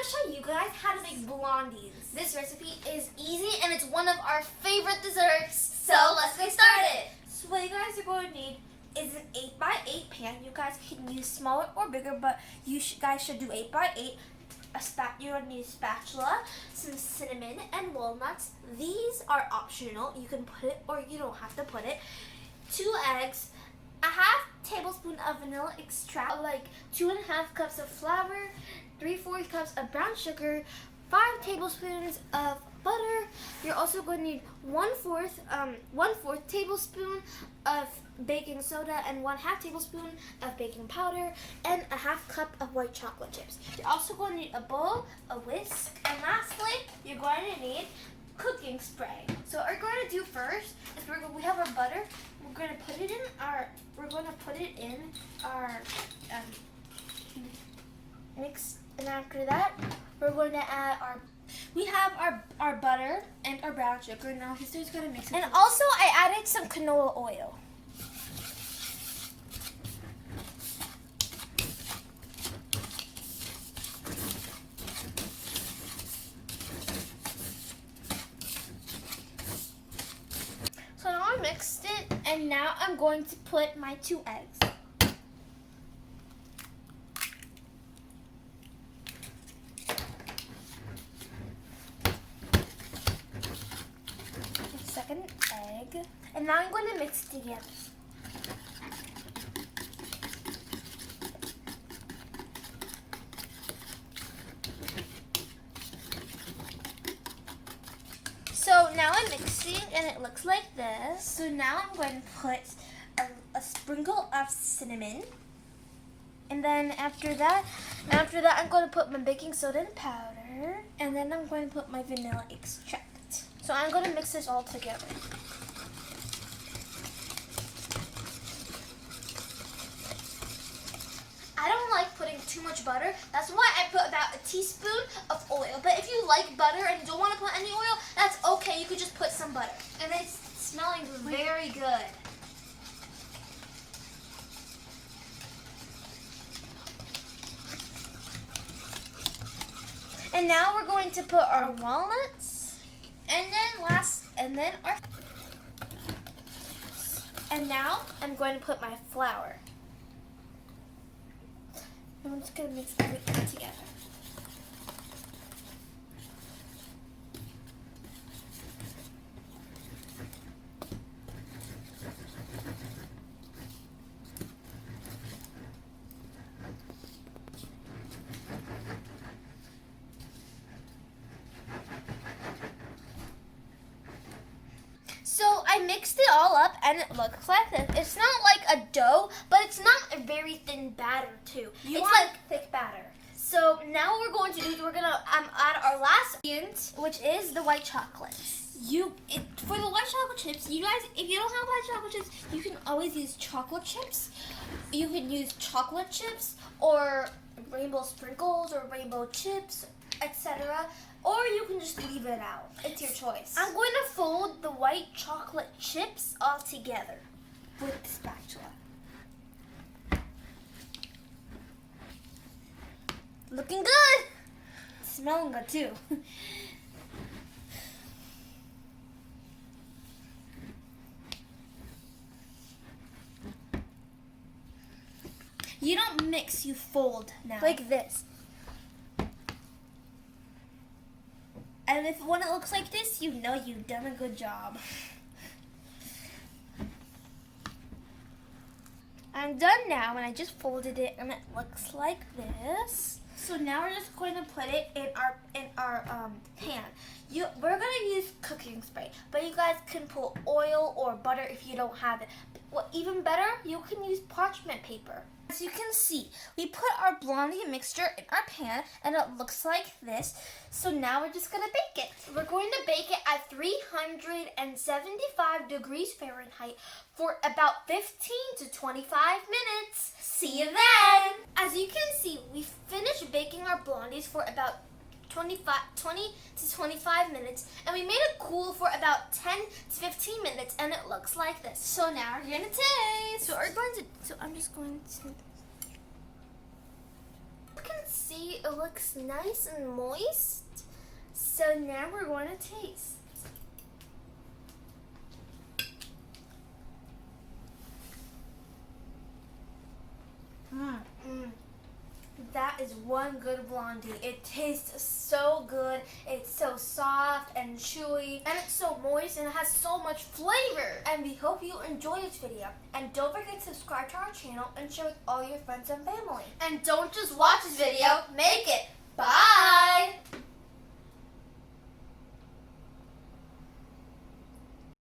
to show you guys how to make blondies. This recipe is easy and it's one of our favorite desserts. So let's get started. So what you guys are going to need is an 8x8 pan. You guys can use smaller or bigger, but you guys should do 8x8. You're going to need a spatula, some cinnamon, and walnuts. These are optional. You can put it or you don't have to put it. 2 eggs, a half tablespoon of vanilla extract, like 2.5 cups of flour, 3/4 cups of brown sugar, 5 tablespoons of butter. You're also going to need 1/4 tablespoon of baking soda and 1/2 tablespoon of baking powder and a 1/2 cup of white chocolate chips. You're also going to need a bowl, a whisk, and lastly, you're going to need cooking spray. So what we're going to do first is we have our butter. We're going to put it in our mix, and after that, we're going to add our butter and our brown sugar. Now he's just going to mix it. And also, I added some canola oil. So now I mixed it, and now I'm going to put my 2 eggs. Second egg, and now I'm going to mix it together. So now I'm mixing, and it looks like this. So now I'm going to put a sprinkle of cinnamon, and then after that, I'm going to put my baking soda and powder, and then I'm going to put my vanilla extract. So I'm going to mix this all together. I don't like putting too much butter. That's why I put about a teaspoon of oil. But if you like butter and you don't want to put any oil, that's okay. You could just put some butter. And it's smelling very good. And now we're going to put our walnuts. And now I'm going to put my flour. I'm just going to mix everything together. So I mixed it all up and it looks like this. It's not like a dough, but it's not a very thin batter too. It's like thick batter. So now what we're going to do is we're going to add our last ingredient, which is the white chocolate. For the white chocolate chips, you guys, if you don't have white chocolate chips, you can always use chocolate chips. You can use chocolate chips or rainbow sprinkles or rainbow chips, etc. Or you can just leave it out. It's your choice. I'm going to fold the white chocolate chips all together with the spatula. Looking good. Smelling good too. You don't mix, you fold now. Like this. And when it looks like this, you know you've done a good job. I'm done now, and I just folded it, and it looks like this. So now we're just going to put it in our pan. We're gonna use cooking spray, but you guys can put oil or butter if you don't have it. Well, even better, you can use parchment paper. As you can see, we put our blondie mixture in our pan, and it looks like this. So now we're just gonna bake it. We're going to bake it at 375 degrees Fahrenheit for about 15 to 25 minutes. See you then! As you can see, we finished baking our blondies for about 20 to 25 minutes, and we made it cool for about 10 to 15 minutes, and it looks like this. So now we're gonna taste. So I'm just going to. You can see, it looks nice and moist. So now we're going to taste. That is one good blondie. It tastes so good. It's so soft and chewy, and it's so moist, and it has so much flavor. And we hope you enjoy this video. And don't forget to subscribe to our channel and share with all your friends and family. And don't just watch this video, make it. Bye!